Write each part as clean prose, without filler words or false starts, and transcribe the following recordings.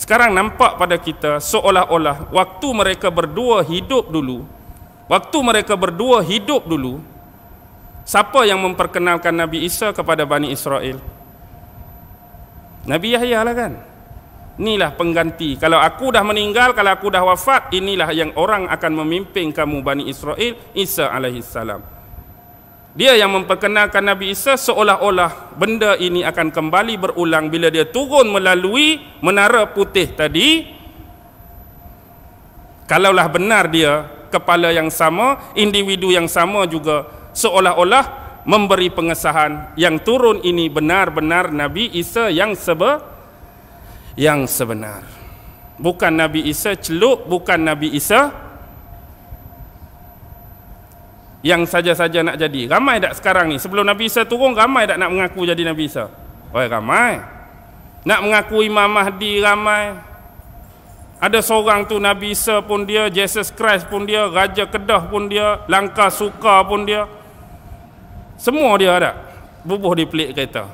Sekarang nampak pada kita seolah-olah waktu mereka berdua hidup dulu, siapa yang memperkenalkan Nabi Isa kepada Bani Israel? Nabi Yahya lah kan. Inilah pengganti. Kalau aku dah meninggal, kalau aku dah wafat, inilah yang orang akan memimpin kamu Bani Israel, Isa alaihissalam. Dia yang memperkenalkan Nabi Isa seolah-olah benda ini akan kembali berulang bila dia turun melalui menara putih tadi. Kalaulah benar dia kepala yang sama, individu yang sama juga, seolah-olah memberi pengesahan yang turun ini benar-benar Nabi Isa yang sebenar. Bukan Nabi Isa celup, bukan Nabi Isa yang saja-saja nak jadi. Ramai tak sekarang ni sebelum Nabi Isa turun, ramai tak nak mengaku jadi Nabi Isa? Oh, ramai. Nak mengaku Imam Mahdi ramai. Ada seorang tu Nabi Isa pun dia, Jesus Christ pun dia, Raja Kedah pun dia, Langkah Suka pun dia. Semua dia ada. Bubuh di pelik kereta.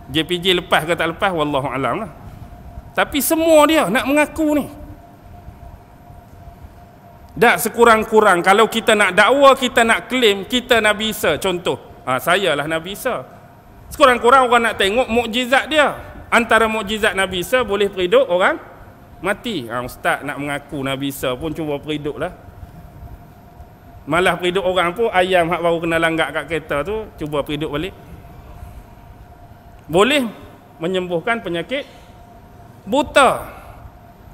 JPJ lepas ke tak lepas, wallahu alam lah. Tapi semua dia nak mengaku ni. Tak sekurang-kurang kalau kita nak dakwa, kita nak claim kita Nabi Isa, contoh, saya lah Nabi Isa. Sekurang-kurang orang nak tengok mukjizat dia. Antara mukjizat Nabi Isa boleh periduk orang mati. Ustaz nak mengaku Nabi Isa pun cuba periduk lah. Malah periduk orang pun, ayam hak baru kena langgak kat kereta tu, cuba periduk balik. Boleh menyembuhkan penyakit buta,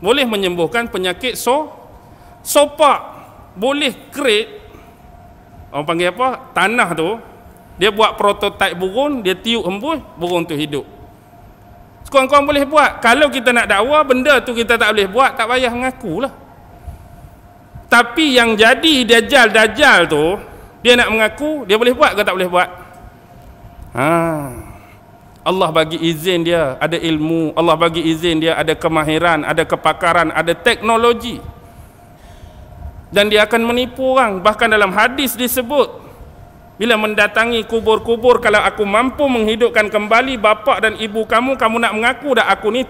boleh menyembuhkan penyakit sopak, boleh create, orang panggil apa, tanah tu, dia buat prototype burung, dia tiup hembus, burung tu hidup. Sekurang-kurang boleh buat. Kalau kita nak dakwa benda tu kita tak boleh buat, tak payah mengakulah. Tapi yang jadi dajjal tu, dia nak mengaku, dia boleh buat ke tak boleh buat? Allah bagi izin dia ada ilmu, Allah bagi izin dia ada kemahiran, ada kepakaran, ada teknologi. Dan dia akan menipu orang. Bahkan dalam hadis disebut, bila mendatangi kubur-kubur, kalau aku mampu menghidupkan kembali bapa dan ibu kamu, kamu nak mengaku dah aku ni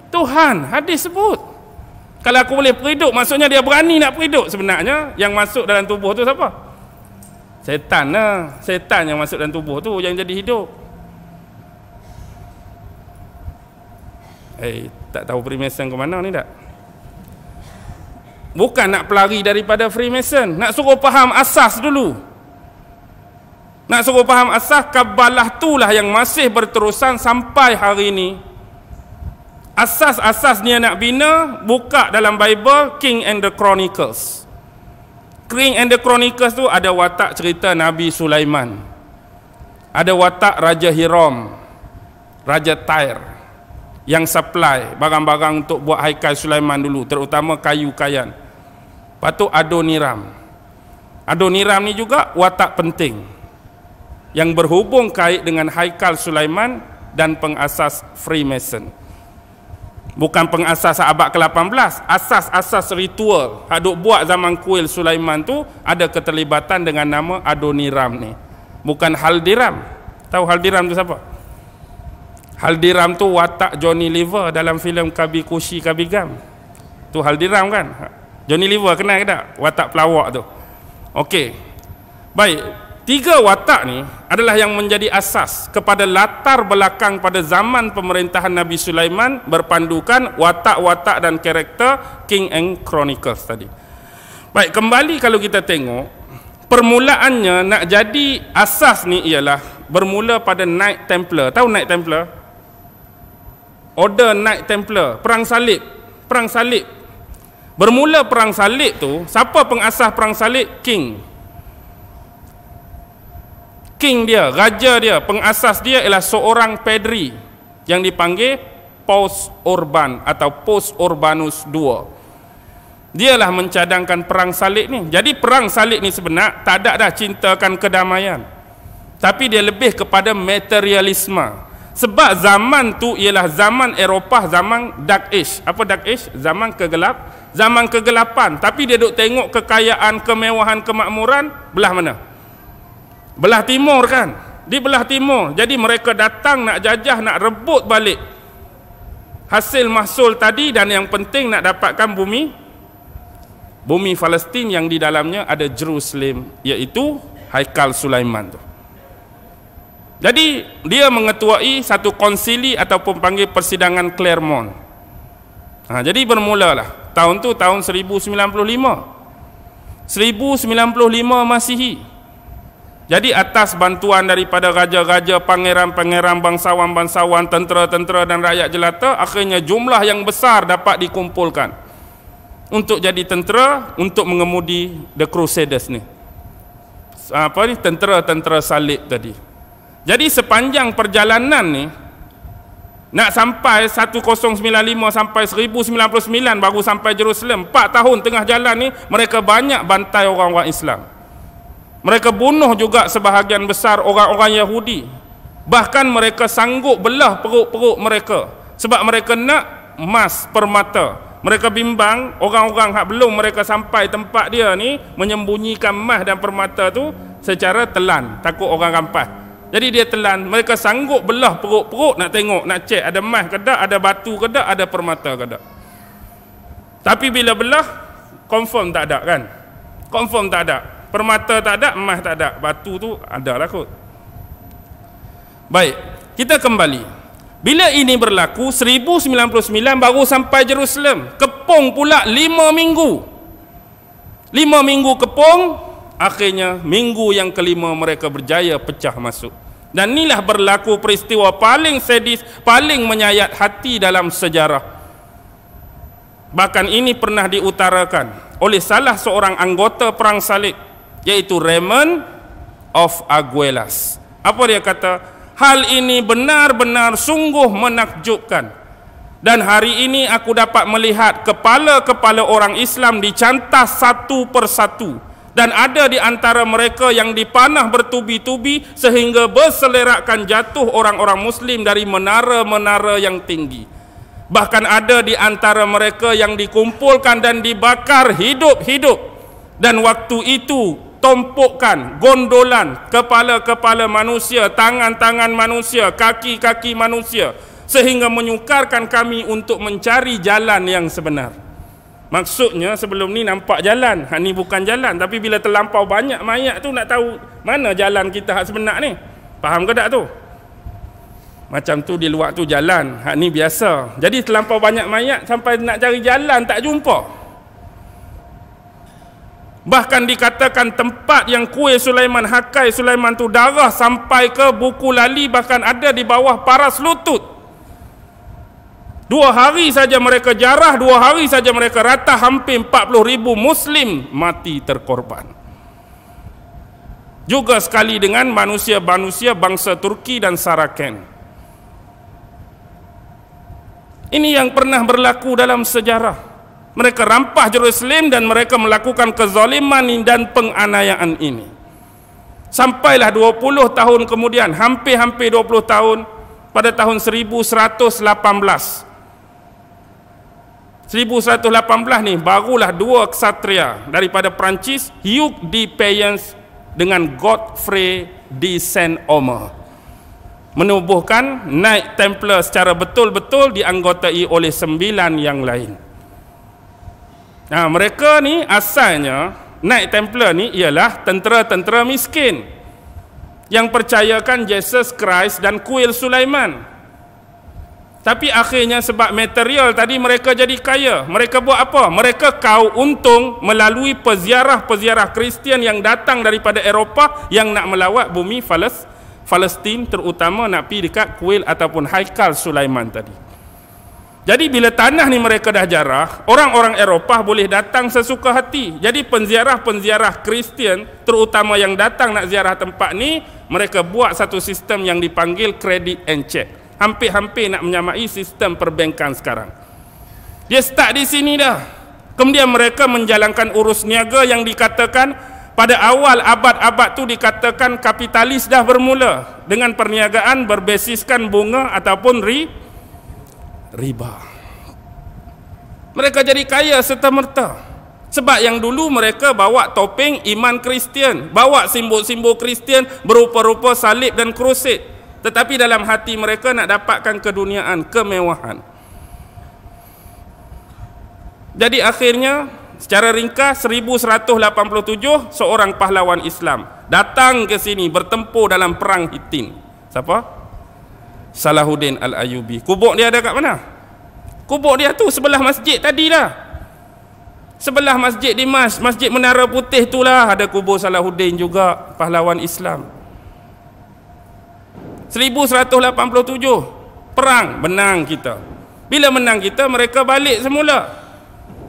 Tuhan. Hadis sebut. Kalau aku boleh periduk, maksudnya dia berani nak periduk. Sebenarnya yang masuk dalam tubuh tu siapa? Setan lah. Setan yang masuk dalam tubuh tu yang jadi hidup. Tak tahu Freemason ke mana ni tak? Bukan nak pelari daripada Freemason, nak suruh faham asas dulu. Nak suruh faham asas, Kabalah itulah yang masih berterusan sampai hari ini. Asas-asas dia nak bina, buka dalam Bible King and the Chronicles. King and the Chronicles tu ada watak cerita Nabi Sulaiman, ada watak Raja Hiram, Raja Tyre, yang supply barang-barang untuk buat haikal Sulaiman dulu, terutama kayu kayan. Lepas tu Adoniram. Adoniram ni juga watak penting yang berhubung kait dengan haikal Sulaiman dan pengasas Freemason. Bukan pengasas abad ke-18, asas-asas ritual hak duk buat zaman kuil Sulaiman tu ada keterlibatan dengan nama Adoniram ni. Bukan Haldiram. Tahu Haldiram tu siapa? Haldiram tu watak Johnny Lever dalam filem Kabi Kushi Kabi Gam. Tu Haldiram kan? Johnny Lever kenal ke tak? Watak pelawak tu. Okey. Baik, tiga watak ni adalah yang menjadi asas kepada latar belakang pada zaman pemerintahan Nabi Sulaiman berpandukan watak-watak dan karakter King and Chronicles tadi. Baik, kembali kalau kita tengok permulaannya nak jadi asas ni ialah bermula pada Knight Templar. Tahu Knight Templar? Order Knight Templar, perang salib. Perang salib. Bermula perang salib tu, siapa pengasas perang salib? King. King dia, raja dia, pengasas dia ialah seorang padri yang dipanggil Paus Urban atau Paus Urbanus II. Dialah mencadangkan perang salib ni. Jadi perang salib ni sebenar tak ada dah cintakan kedamaian, tapi dia lebih kepada materialisme. Sebab zaman tu ialah zaman Eropah, zaman Dark Age. Apa Dark Age? Zaman kegelapan. Tapi dia duk tengok kekayaan, kemewahan, kemakmuran belah mana? Belah timur kan? di belah timur. Jadi mereka datang nak jajah, nak rebut balik hasil mahsul tadi, dan yang penting nak dapatkan bumi Palestin yang di dalamnya ada Jerusalem, iaitu Haikal Sulaiman tu. Jadi dia mengetuai satu konsili ataupun panggil persidangan Claremont. Jadi bermulalah tahun tu tahun 1095 Masihi. Jadi atas bantuan daripada raja-raja, pangeran-pangeran, bangsawan-bangsawan, tentera-tentera dan rakyat jelata, akhirnya jumlah yang besar dapat dikumpulkan untuk jadi tentera untuk mengemudi the Crusaders ni. Tentera-tentera salib tadi. Jadi sepanjang perjalanan ni, nak sampai 1095 sampai 1099 baru sampai Jerusalem. 4 tahun tengah jalan ni, mereka banyak bantai orang-orang Islam. Mereka bunuh juga sebahagian besar orang-orang Yahudi. Bahkan mereka sanggup belah perut-perut mereka sebab mereka nak emas permata. Mereka bimbang orang-orang yang belum mereka sampai tempat dia ni menyembunyikan emas dan permata tu secara telan, takut orang rampas. Jadi dia telan, mereka sanggup belah perut-perut nak tengok, nak cek ada emas ke tak, ada batu ke tak, ada permata ke tak. Tapi bila belah, confirm tak ada kan? Confirm tak ada. Permata tak ada, emas tak ada, batu tu ada lah kot. Baik, kita kembali. Bila ini berlaku, 1099 baru sampai Jerusalem. Kepung pula 5 minggu. 5 minggu kepung. Akhirnya minggu yang kelima mereka berjaya pecah masuk. Dan inilah berlaku peristiwa paling sadis, paling menyayat hati dalam sejarah. Bahkan ini pernah diutarakan oleh salah seorang anggota perang salib, iaitu Raymond of Arguelles. Apa dia kata? Hal ini benar-benar sungguh menakjubkan. Dan hari ini aku dapat melihat kepala-kepala orang Islam dicantas satu persatu. Dan ada di antara mereka yang dipanah bertubi-tubi sehingga berselerakkan jatuh orang-orang Muslim dari menara-menara yang tinggi. Bahkan ada di antara mereka yang dikumpulkan dan dibakar hidup-hidup. Dan waktu itu tumpukan, gondolan kepala-kepala manusia, tangan-tangan manusia, kaki-kaki manusia, sehingga menyukarkan kami untuk mencari jalan yang sebenar. Maksudnya sebelum ni nampak jalan, ni bukan jalan, tapi bila terlampau banyak mayat tu nak tahu mana jalan kita hak sebenar ni. Faham ke tak tu? Macam tu di luar tu jalan, hak ni biasa. Jadi terlampau banyak mayat sampai nak cari jalan tak jumpa. Bahkan dikatakan tempat yang kuil Sulaiman, Hakai Sulaiman tu darah sampai ke buku lali, bahkan ada di bawah paras lutut. 2 hari saja mereka jarah, 2 hari saja mereka rata, hampir 40,000 Muslim mati terkorban. Juga sekali dengan manusia-manusia bangsa Turki dan Saraken. Ini yang pernah berlaku dalam sejarah. Mereka rampas Jerusalem dan mereka melakukan kezaliman dan penganiayaan ini. Sampailah 20 tahun kemudian, hampir-hampir 20 tahun, pada tahun 1118. 1118 ni barulah 2 ksatria daripada Perancis, Hugh de Payens dengan Godfrey de Saint-Omer, menubuhkan Knight Templar secara betul-betul dianggotai oleh 9 yang lain. Nah, mereka ni asalnya Knight Templar ni ialah tentera-tentera miskin yang percayakan Jesus Christ dan kuil Sulaiman. Tapi akhirnya sebab material tadi mereka jadi kaya. Mereka buat apa? Mereka kau untung melalui peziarah-peziarah Kristian yang datang daripada Eropah yang nak melawat bumi Palestin, terutama nak pergi dekat kuil ataupun Haikal Sulaiman tadi. Jadi bila tanah ni mereka dah jarah, orang-orang Eropah boleh datang sesuka hati. Jadi penziarah-penziarah Kristian terutama yang datang nak ziarah tempat ni, mereka buat satu sistem yang dipanggil credit and check. Hampir-hampir nak menyamai sistem perbankan sekarang. Dia start di sini dah. Kemudian mereka menjalankan urus niaga yang dikatakan pada awal abad-abad tu dikatakan kapitalis dah bermula dengan perniagaan berbasiskan bunga ataupun riba. Mereka jadi kaya serta-merta. Sebab yang dulu mereka bawa topeng iman Kristian, bawa simbol-simbol Kristian berupa-rupa salib dan krusid. Tetapi dalam hati mereka nak dapatkan keduniaan, kemewahan. Jadi akhirnya secara ringkas 1187 seorang pahlawan Islam datang ke sini bertempur dalam perang Hittin. Siapa? Salahuddin Al-Ayyubi. Kubur dia ada kat mana? Kubur dia tu sebelah masjid tadilah. Sebelah Masjid Dimash, Masjid Menara Putih itulah ada kubur Salahuddin juga, pahlawan Islam. 1187 perang, menang kita. Bila menang kita, mereka balik semula.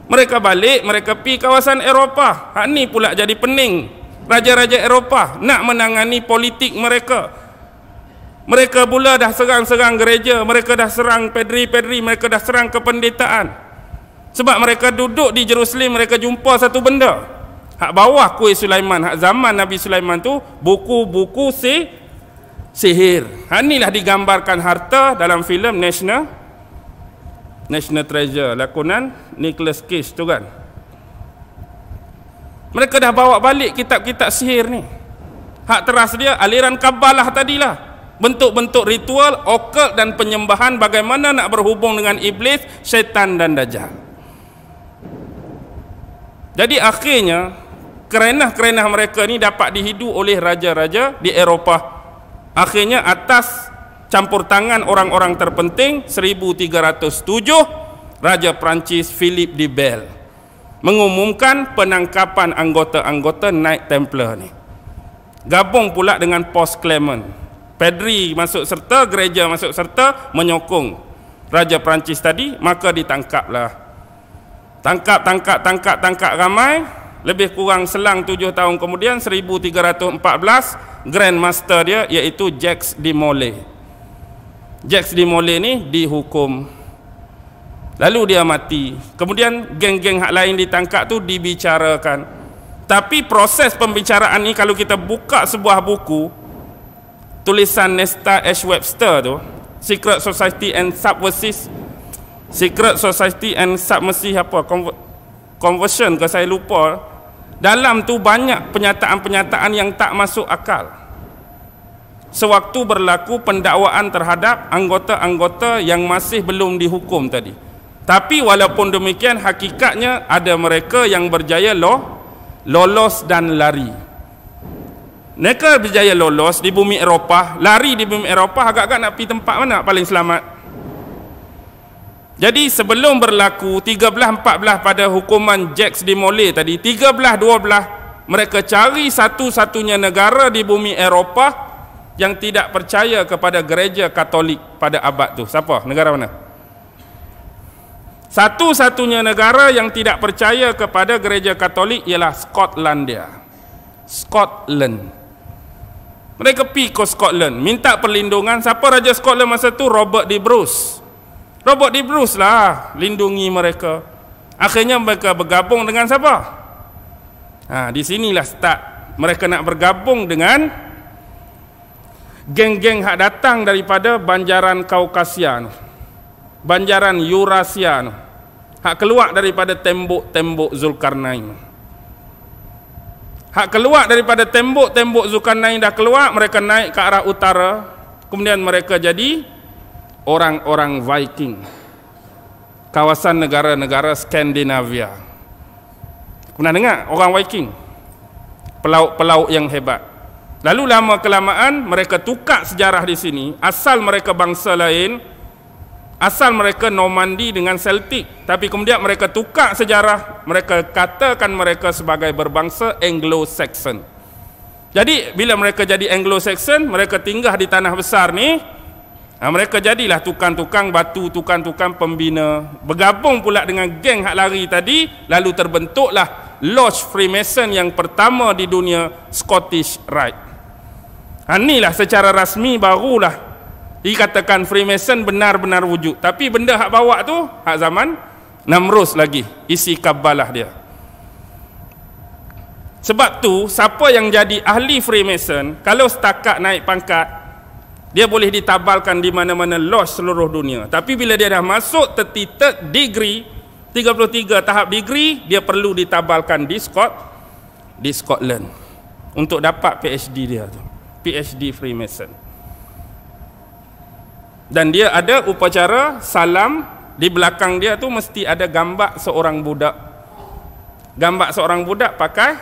Mereka balik, mereka pergi kawasan Eropah. Hak ni pula jadi pening raja-raja Eropah nak menangani politik mereka. Mereka pula dah serang-serang gereja, mereka dah serang padri-padri, mereka dah serang kependetaan. Sebab mereka duduk di Jerusalem, mereka jumpa satu benda. Hak bawah kuil Sulaiman, hak zaman Nabi Sulaiman tu, buku-buku sihir. Hak inilah digambarkan harta dalam filem National Treasure, lakonan Nicolas Cage tu kan. Mereka dah bawa balik kitab-kitab sihir ni. Hak teras dia aliran Kabalah tadilah. Bentuk-bentuk ritual, okult dan penyembahan bagaimana nak berhubung dengan iblis, syaitan dan dajjal. Jadi akhirnya kerenah-kerenah mereka ni dapat dihidu oleh raja-raja di Eropah. Akhirnya atas campur tangan orang-orang terpenting 1307 Raja Perancis Philip de Bell mengumumkan penangkapan anggota-anggota Knight Templar ni. Gabung pula dengan Pos Clement. Padri masuk serta, gereja masuk serta menyokong Raja Perancis tadi, maka ditangkaplah. Tangkap ramai. Lebih kurang selang 7 tahun kemudian 1314 Grand Master dia iaitu Jacques de Molay. Jacques de Molay ni dihukum, lalu dia mati. Kemudian geng-geng hak lain ditangkap tu dibicarakan. Tapi proses pembicaraan ni kalau kita buka sebuah buku tulisan Nesta Ash Webster tu, Secret Society and Submersive Conversion ke saya lupa. Dalam tu banyak penyataan-penyataan yang tak masuk akal. Sewaktu berlaku pendakwaan terhadap anggota-anggota yang masih belum dihukum tadi. Tapi walaupun demikian hakikatnya ada mereka yang berjaya lolos dan lari. Mereka berjaya lolos di bumi Eropah, lari di bumi Eropah, agak-agak nak pergi tempat mana paling selamat. Jadi sebelum berlaku 13-14 pada hukuman Jacques de Molay tadi, 13-12 mereka cari satu-satunya negara di bumi Eropah yang tidak percaya kepada gereja Katolik pada abad tu. Siapa? Negara mana? Satu-satunya negara yang tidak percaya kepada gereja Katolik ialah Skotlandia. Scotland. Mereka pergi ke Scotland, minta perlindungan. Siapa Raja Scotland masa tu? Robert de Bruce. Robert de Bruce lah lindungi mereka. Akhirnya mereka bergabung dengan siapa? Di sinilah start mereka nak bergabung dengan geng-geng hak datang daripada banjaran Kaukasia, banjaran Eurasia, hak keluar daripada tembok-tembok Zulkarnain. Hak keluar daripada tembok-tembok Zulkarnain dah keluar, mereka naik ke arah utara, kemudian mereka jadi orang-orang Viking, kawasan negara-negara Skandinavia. Pernah dengar orang Viking? Pelaut-pelaut yang hebat. Lalu lama kelamaan mereka tukar sejarah di sini. Asal mereka bangsa lain, asal mereka Normandy dengan Celtic, tapi kemudian mereka tukar sejarah. Mereka katakan mereka sebagai berbangsa Anglo-Saxon. Jadi bila mereka jadi Anglo-Saxon, mereka tinggal di tanah besar ni. Mereka jadilah tukang-tukang batu, tukang-tukang pembina. Bergabung pula dengan geng hak lari tadi. Lalu terbentuklah Lodge Freemason yang pertama di dunia, Scottish Rite. Inilah secara rasmi barulah dikatakan Freemason benar-benar wujud. Tapi benda hak bawa tu hak zaman Namrus lagi, isi Kabalah dia. Sebab tu siapa yang jadi ahli Freemason, kalau setakat naik pangkat, dia boleh ditabalkan di mana-mana lodge seluruh dunia. Tapi bila dia dah masuk 33rd degree, 33 tahap degree dia perlu ditabalkan di Scotland untuk dapat PhD dia tu, PhD Freemason. Dan dia ada upacara salam, di belakang dia tu mesti ada gambar seorang budak. Gambar seorang budak pakai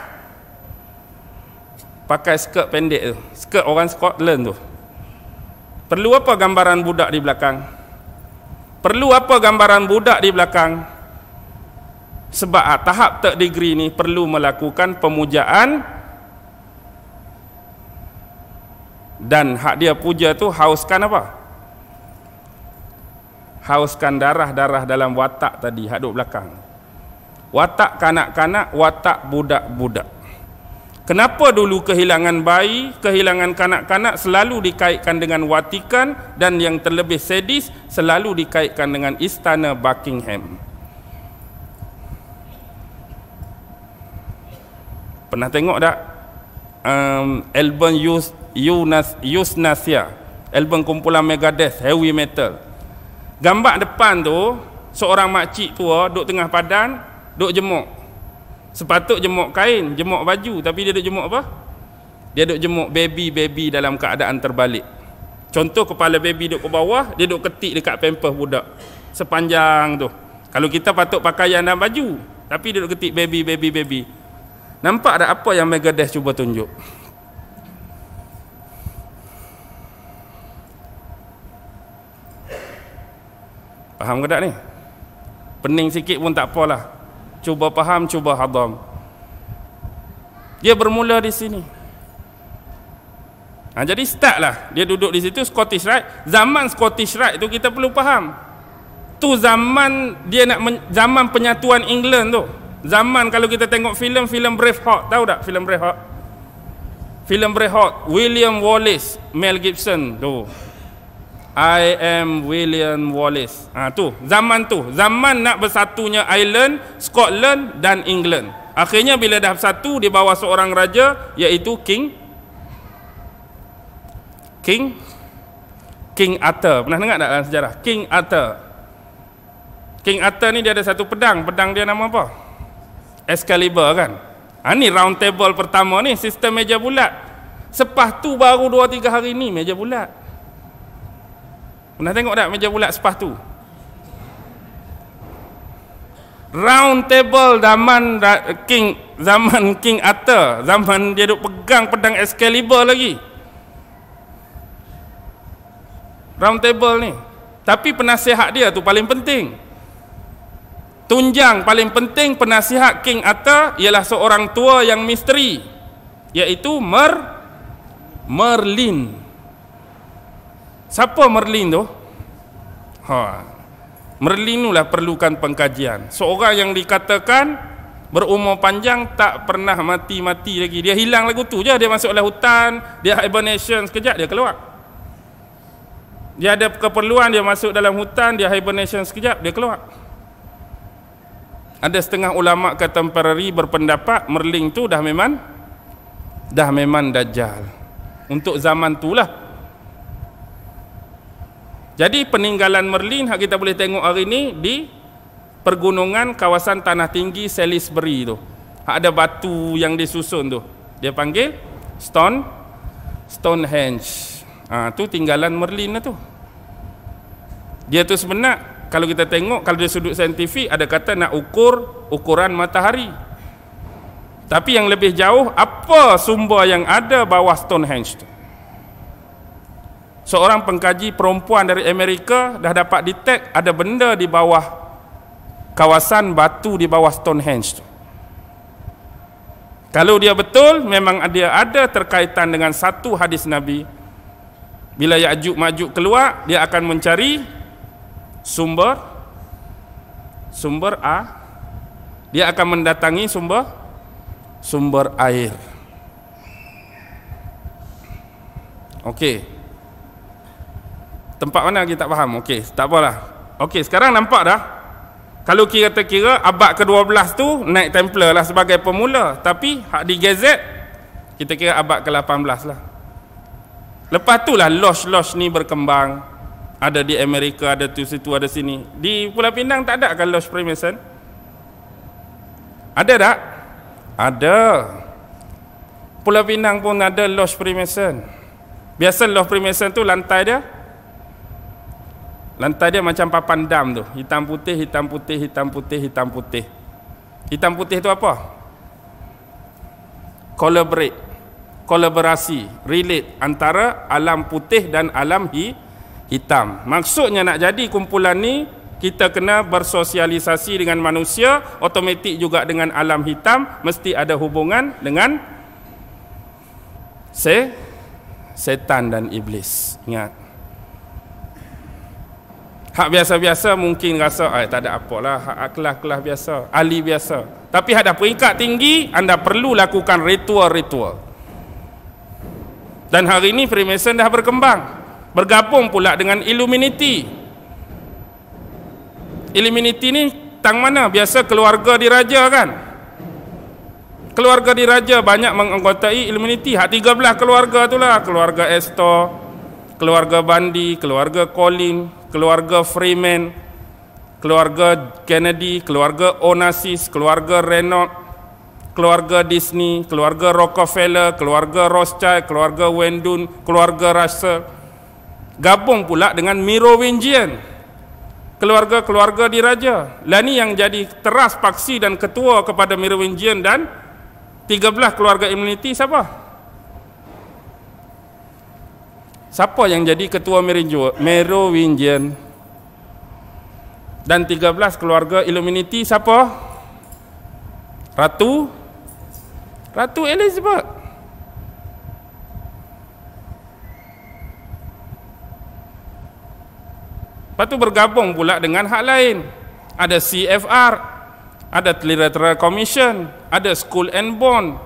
skirt pendek tu, skirt orang Scotland tu. Perlu apa gambaran budak di belakang? Perlu apa gambaran budak di belakang? Sebab tahap third degree ni perlu melakukan pemujaan, dan hak dia puja tu hauskan apa? Hauskan darah-darah dalam watak tadi, hak duk belakang. Watak kanak-kanak, watak budak-budak. Kenapa dulu kehilangan bayi, kehilangan kanak-kanak selalu dikaitkan dengan watikan, dan yang terlebih sadis selalu dikaitkan dengan istana Buckingham. Pernah tengok tak album Euthanasia, album kumpulan Megadeth, heavy metal. Gambar depan tu seorang makcik tua duduk tengah padan, duduk jemuk. Sepatut jemuk kain, jemuk baju, tapi dia duduk jemuk apa? Dia duduk jemuk baby dalam keadaan terbalik. Contoh, kepala baby duduk ke bawah, dia duduk ketik dekat pampers budak sepanjang tu. Kalau kita patut pakaian dan baju, tapi dia duduk ketik baby. Nampak tak apa yang Megadeth cuba tunjuk? Faham ke tak ni? Pening sikit pun tak apalah. Cuba faham, cuba hadam. Dia bermula di sini. Jadi start lah. Dia duduk di situ, Scottish Rite. Zaman Scottish Rite tu kita perlu faham. Tu zaman dia zaman penyatuan England tu. Zaman kalau kita tengok filem Braveheart, tahu tak filem Braveheart? Filem Braveheart, William Wallace, Mel Gibson tu. I am William Wallace. Tu zaman nak bersatunya Ireland, Scotland dan England. Akhirnya bila dah bersatu di bawah seorang raja, iaitu King Arthur. Pernah dengar tak dalam sejarah? King Arthur ni dia ada satu pedang dia nama apa? Excalibur kan. Ni round table pertama ni, sistem meja bulat. Sepah tu baru 2-3 hari ni meja bulat. Pernah tengok tak meja bulat sepah tu? Round table zaman King Arthur, zaman dia duk pegang pedang Excalibur lagi. Round table ni. Tapi penasihat dia tu paling penting. Tunjang paling penting penasihat King Arthur ialah seorang tua yang misteri, iaitu Merlin. Siapa Merlin tu? Merlin itulah perlukan pengkajian. Seorang yang dikatakan berumur panjang, tak pernah mati-mati lagi. Dia hilang lagu tu je. Dia masuk dalam hutan, dia hibernation sekejap, dia keluar. Dia ada keperluan, dia masuk dalam hutan, dia hibernation sekejap, dia keluar. Ada setengah ulama contemporary berpendapat Merlin tu dah memang dajjal. Untuk zaman tu lah. Jadi peninggalan Merlin hak kita boleh tengok hari ni di pergunungan kawasan tanah tinggi Salisbury tu. Hak ada batu yang disusun tu. Dia panggil Stonehenge. Tu tinggalan Merlin lah tu. Dia tu sebenar, kalau kita tengok, kalau dari sudut saintifik ada kata nak ukur ukuran matahari. Tapi yang lebih jauh, apa sumber yang ada bawah Stonehenge tu? Seorang pengkaji perempuan dari Amerika dah dapat detect ada benda di bawah kawasan batu di bawah Stonehenge tu. Kalau dia betul, memang dia ada terkaitan dengan satu hadis Nabi. Bila Ya'juj Ma'juj keluar, dia akan mencari sumber dia akan mendatangi sumber air. Okey. Tempat mana kita tak faham? Okey, tak apalah. Okey, sekarang nampak dah. Kalau kita kira abad ke-12 tu Knight Templar lah sebagai pemula, tapi hak di gazet kita kira abad ke-18 lah. Lepas tu lah lodge ni berkembang. Ada di Amerika, ada tu situ, ada sini. Di Pulau Pinang tak ada kan lodge Freemason? Ada tak? Ada. Pulau Pinang pun ada Lodge Freemason. Biasa Lodge Freemason tu lantai dia macam papan dam tu. Hitam putih, hitam putih, hitam putih, hitam putih. Hitam putih tu apa? Collaborate, kolaborasi, relate antara alam putih dan alam hitam. Maksudnya nak jadi kumpulan ni, kita kena bersosialisasi dengan manusia, otomatik juga dengan alam hitam, mesti ada hubungan dengan setan dan iblis. Ingat. Hak biasa-biasa mungkin rasa tak ada apalah, hak kelas-kelas biasa, ahli biasa. Tapi ada peringkat tinggi, anda perlu lakukan ritual-ritual. Dan hari ini Freemason dah berkembang, bergabung pula dengan Illuminati. Illuminati ni tang mana? Biasa keluarga diraja kan? Keluarga diraja banyak menganggotai Illuminati. Hak 13 keluarga itulah, keluarga Astor, keluarga Bundy, keluarga Collins, keluarga Freeman, keluarga Kennedy, keluarga Onassis, keluarga Renault, keluarga Disney, keluarga Rockefeller, keluarga Rothschild, keluarga Wendun, keluarga Russell. Gabung pula dengan Merovingian, keluarga-keluarga diraja. Lah ni yang jadi teras paksi dan ketua kepada Merovingian dan 13 keluarga Illuminati siapa? Siapa yang jadi ketua Merovingian dan 13 keluarga Illuminati siapa? Ratu Elizabeth. Lepas tu bergabung pula dengan hak lain. Ada CFR, ada Trilateral Commission, ada Skull and Bone,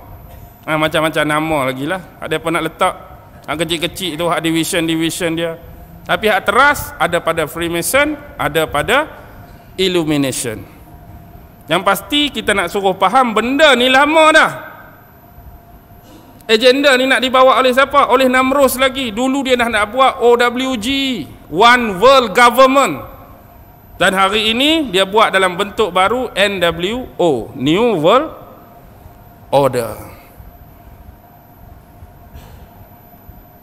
macam-macam nama lagi lah. Ada apa nak letak hak kecil-kecil tu, hak division dia. Tapi hak teras ada pada Freemason, ada pada Illumination. Yang pasti kita nak suruh faham benda ni lama dah. Agenda ni nak dibawa oleh siapa? Oleh Namrus lagi. Dulu dia nak buat OWG, One World Government. Dan hari ini dia buat dalam bentuk baru NWO, New World Order.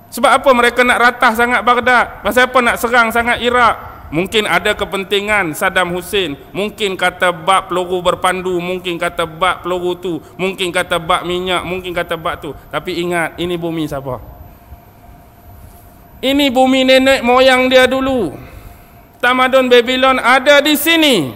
Sebab apa mereka nak ratah sangat Baghdad? Pasal apa nak serang sangat Iraq? Mungkin ada kepentingan Saddam Hussein, mungkin kata bak peluru berpandu, mungkin kata bak peluru tu, mungkin kata bak minyak, mungkin kata bak tu. Tapi ingat, ini bumi siapa? Ini bumi nenek moyang dia dulu. Tamadun Babylon ada di sini.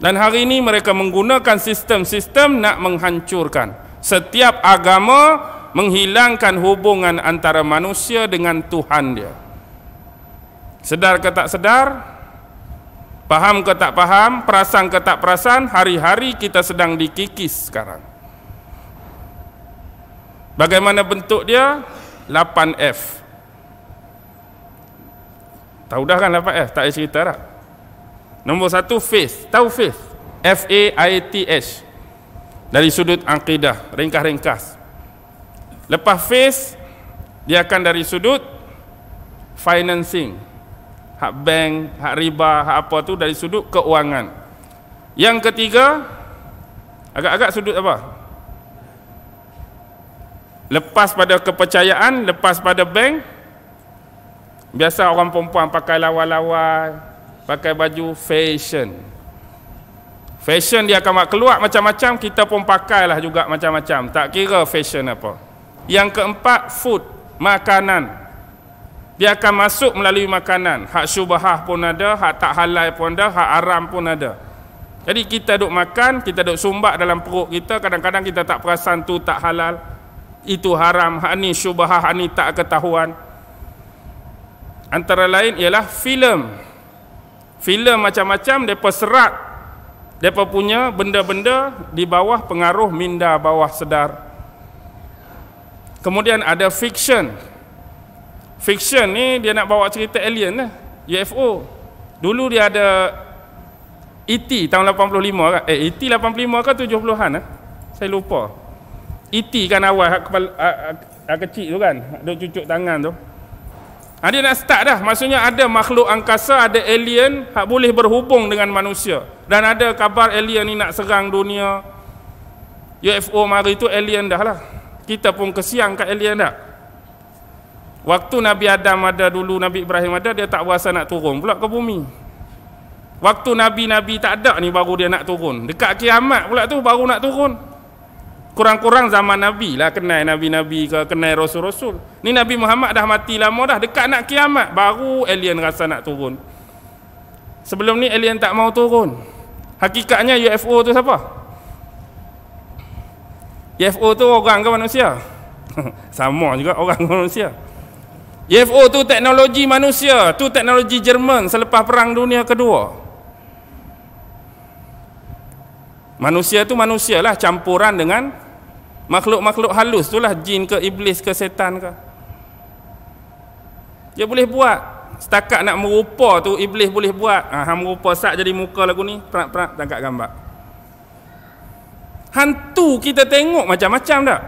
Dan hari ini mereka menggunakan sistem-sistem nak menghancurkan. Setiap agama menghilangkan hubungan antara manusia dengan Tuhan dia. Sedar ke tak sedar, faham ke tak faham, perasan ke tak perasan, hari-hari kita sedang dikikis sekarang. Bagaimana bentuk dia? 8F. Tahu dah kan 8F? Tak payah cerita dah. Nombor 1, faith. Tahu faith? F-A-I-T-H. Dari sudut akidah, ringkas-ringkas. Lepas faith, dia akan dari sudut financing. Hak bank, hak riba, hak apa tu dari sudut keuangan. Yang ketiga, agak-agak sudut apa? Lepas pada kepercayaan, lepas pada bank. Biasa orang perempuan pakai lawa-lawa, pakai baju fashion. Fashion dia akan keluar macam-macam, kita pun pakailah juga macam-macam. Tak kira fashion apa. Yang keempat, food, makanan. Dia akan masuk melalui makanan. Hak syubhah pun ada, hak tak halal pun ada, hak haram pun ada. Jadi kita duk makan, kita duk sumbat dalam perut kita, kadang-kadang kita tak perasan tu tak halal, itu haram, hak ni syubhah, hak ni tak ketahuan. Antara lain ialah filem. Filem macam-macam, mereka serat, mereka punya benda-benda di bawah pengaruh minda bawah sedar. Kemudian ada fiction. Fiction ni dia nak bawa cerita alien lah, UFO. Dulu dia ada ET tahun 85 kan? ET 85 ke 70-an lah? Saya lupa. ET kan awal kepala kecil tu kan, duk cucuk tangan tu. Dia nak start dah. Maksudnya ada makhluk angkasa, ada alien yang boleh berhubung dengan manusia. Dan ada kabar alien ni nak serang dunia. UFO mari tu alien dah lah. Kita pun kesiang kat alien dah. Waktu Nabi Adam ada dulu, Nabi Ibrahim ada, dia tak berasa nak turun pula ke bumi. Waktu Nabi-Nabi tak ada ni baru dia nak turun. Dekat kiamat pula tu baru nak turun. Kurang-kurang zaman Nabi lah kenal Nabi-Nabi ke kenal Rasul-Rasul. Ni Nabi Muhammad dah mati lama dah. Dekat nak kiamat baru alien rasa nak turun. Sebelum ni alien tak mau turun. Hakikatnya UFO tu siapa? UFO tu orang ke manusia? Sama juga orang ke manusia. UFO tu teknologi manusia. Tu teknologi Jerman selepas Perang Dunia Kedua. Manusia tu manusia lah, campuran dengan makhluk-makhluk halus tu lah, jin ke iblis ke setan ke. Dia boleh buat. Setakat nak merupa tu iblis boleh buat. Merupa sak jadi muka lagu ni, perak-perak tangkap gambar. Hantu kita tengok macam-macam tak?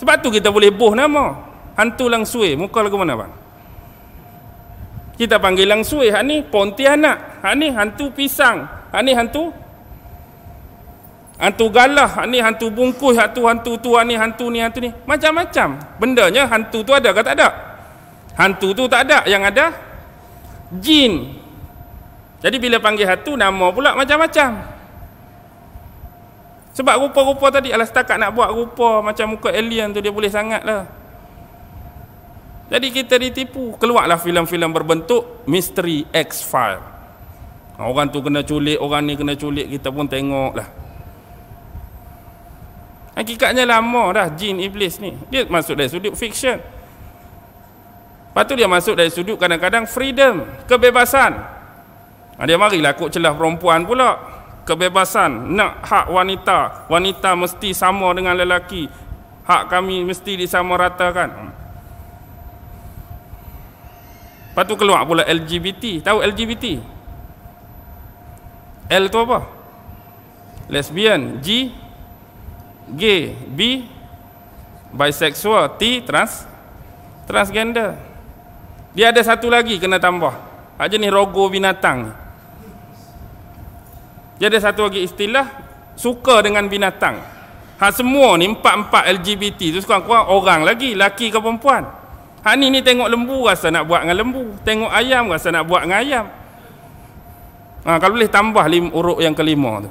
Sebab tu kita boleh boh nama. Hantu langsui, muka lagu mana bang? Kita panggil langsui, hak ni Pontianak, hak ni hantu pisang, hak ni hantu galah, hak ni hantu bungkus, hantu tu, hak ni hantu ni. Macam-macam. Bendanya hantu tu ada ke tak ada? Hantu tu tak ada, yang ada jin. Jadi bila panggil hantu, nama pula macam-macam. Sebab rupa-rupa tadi, alah setakat nak buat rupa macam muka alien tu dia boleh sangat lah. Jadi kita ditipu. Keluarlah filem-filem berbentuk Misteri X-File. Orang tu kena culik, orang ni kena culik, kita pun tengok lah. Hakikatnya lama dah jin iblis ni. Dia masuk dari sudut fiction. Lepas tu dia masuk dari sudut kadang-kadang freedom, kebebasan. Dia marilah kok celah perempuan pula. Kebebasan, nak hak wanita. Wanita mesti sama dengan lelaki. Hak kami mesti disamaratakan. Lepas tu keluar pula LGBT. Tahu LGBT? L tu apa? Lesbian. G, gay. B, bisexual. T, transgender. Dia ada satu lagi kena tambah. Jenis rogo binatang. Dia ada satu lagi istilah, suka dengan binatang. Semua ni empat-empat LGBT tu sekurang-kurang orang lagi, laki ke perempuan. Ni tengok lembu rasa nak buat dengan lembu, tengok ayam rasa nak buat dengan ayam. Kalau boleh tambah urut yang kelima tu.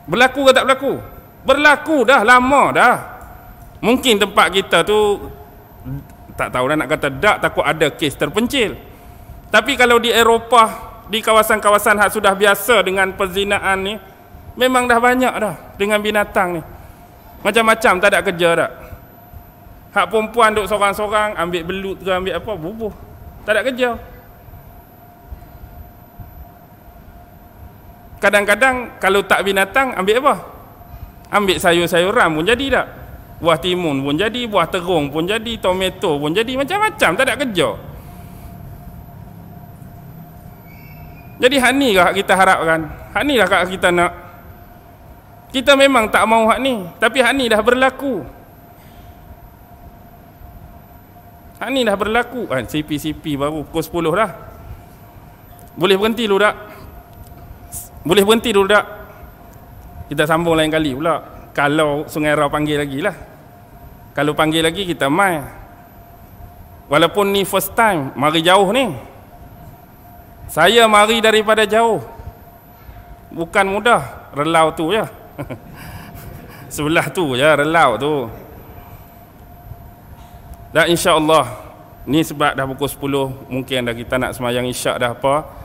Berlaku ke tak berlaku? Berlaku dah, lama dah. Mungkin tempat kita tu tak tahu dah nak kata tak, takut ada kes terpencil. Tapi kalau di Eropah, di kawasan-kawasan hak sudah biasa dengan perzinaan ni, memang dah banyak dah dengan binatang ni. Macam-macam, tak ada kerja dah. Hak perempuan duduk sorang-sorang, ambil belut ke ambil apa, bubuh. Tak ada kerja. Kadang-kadang kalau tak binatang, ambil apa? Ambil sayur-sayuran pun jadi tak? Buah timun pun jadi, buah terung pun jadi, tomato pun jadi, macam-macam, tak ada kerja. Jadi hak ni kah kita harapkan? Hak ni lah kah kita nak? Kita memang tak mau hak ni, tapi hak ni dah berlaku. Hak ni dah berlaku. CP baru pukul 10 dah. Boleh berhenti dulu tak? Boleh berhenti dulu tak? Kita sambung lain kali pula. Kalau Sungai Rau panggil lagi lah. Kalau panggil lagi kita mai. Walaupun ni first time, mari jauh ni. Saya mari daripada jauh. Bukan mudah. Relau tu je. Sebelah tu je relau tu. Dan insya-Allah ni sebab dah pukul 10, mungkin dah kita nak semayang isyak dah apa.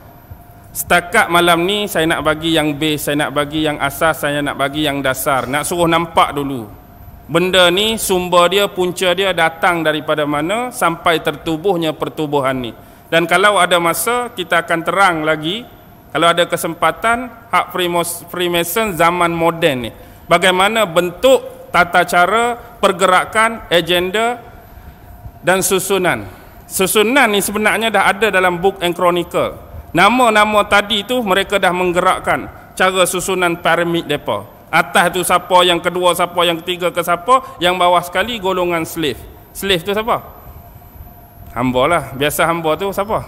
Setakat malam ni saya nak bagi yang base, saya nak bagi yang asas, saya nak bagi yang dasar. Nak suruh nampak dulu. Benda ni sumber dia, punca dia datang daripada mana sampai tertubuhnya pertubuhan ni. Dan kalau ada masa kita akan terang lagi, kalau ada kesempatan, hak Freemason zaman moden ni. Bagaimana bentuk, tata cara, pergerakan, agenda dan susunan. Susunan ni sebenarnya dah ada dalam Book and Chronicle. Nama-nama tadi tu mereka dah menggerakkan cara susunan piramid mereka. Atas tu siapa, yang kedua siapa, yang ketiga ke siapa, yang bawah sekali golongan slave. Slave tu siapa? Hamba lah. Biasa hamba tu siapa?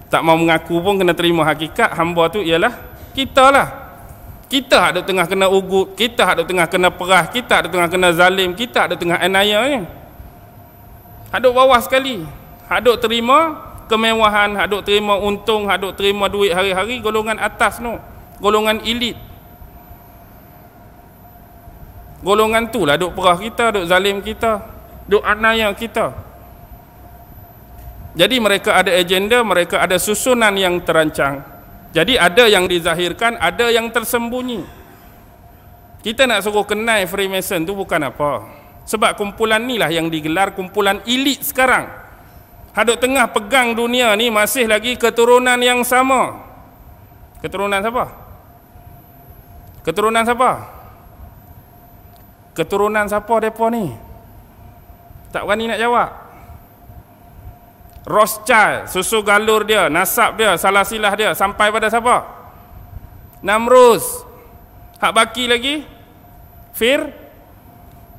Tak mau mengaku pun kena terima hakikat. Hamba tu ialah kita lah. Kita ada tengah kena ugut, kita ada tengah kena perah, kita ada tengah kena zalim, kita ada tengah anaya ni. Haduk bawah sekali. Haduk terima kemewahan, haduk terima untung, haduk terima duit hari-hari, golongan atas tu. Golongan elit. Golongan tu lah duk perah kita, duk zalim kita, duk anaya kita. Jadi mereka ada agenda, mereka ada susunan yang terancang. Jadi ada yang dizahirkan, ada yang tersembunyi. Kita nak suruh kenal Freemason tu bukan apa. Sebab kumpulan ni lah yang digelar kumpulan elit sekarang. Haduk tengah pegang dunia ni masih lagi keturunan yang sama. Keturunan siapa? Keturunan siapa? Keturunan siapa mereka ni? Tak berani nak jawab. Rothschild, susu galur dia, nasab dia, salah silah dia sampai pada siapa? Namrus. Hak baki lagi?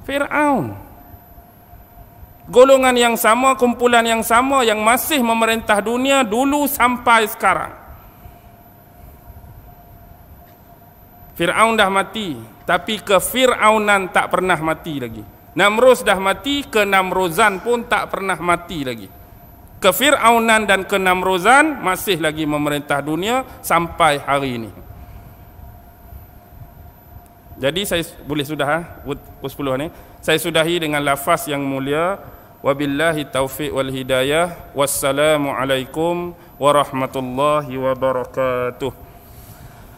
Fir'aun. Golongan yang sama, kumpulan yang sama yang masih memerintah dunia dulu sampai sekarang. Fir'aun dah mati, tapi kefir'aunan tak pernah mati lagi. Namrus dah mati, kenamruzan pun tak pernah mati lagi. Kefir'aunan dan kenamruzan masih lagi memerintah dunia sampai hari ini. Jadi saya boleh sudah pukul 10 ni. Saya sudahi dengan lafaz yang mulia. Wabillahi taufiq wal hidayah. Wassalamualaikum warahmatullahi wabarakatuh.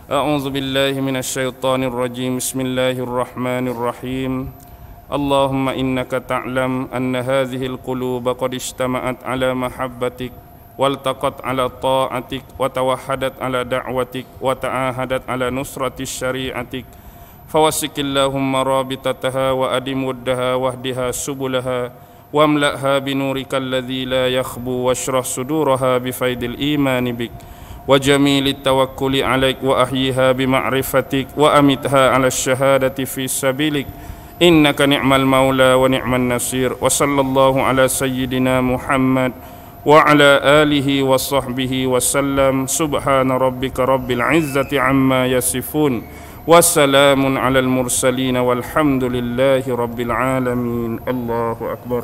A'udzu billahi minasyaitonir rajim. Bismillahirrahmanirrahim. Allahumma innaka ta'lam anna hadhil quluba qad ijtama'at ala mahabbatik waltaqat ala ta'atik wa tawahhadat ala da'watik wa ta'ahadat ala nusrati syari'atik fawassikillahumma rabitataha wa adimuddaha wahdiha subulaha wamla'ha binurika alladhi la yakhbu washrah suduraha bifaidil imani bik wa jamilit tawakkuli alaik wa ahyiha bima'rifatik wa amitha ala syahadati fi sabilik innaka ni'mal maula wa ni'man nasir wa sallallahu ala sayyidina Muhammad wa ala alihi wa sahbihi wa sallam subhana rabbika rabbil izzati amma yasifun wa salamun alal mursalin walhamdulillahi rabbil alamin. Allahu akbar.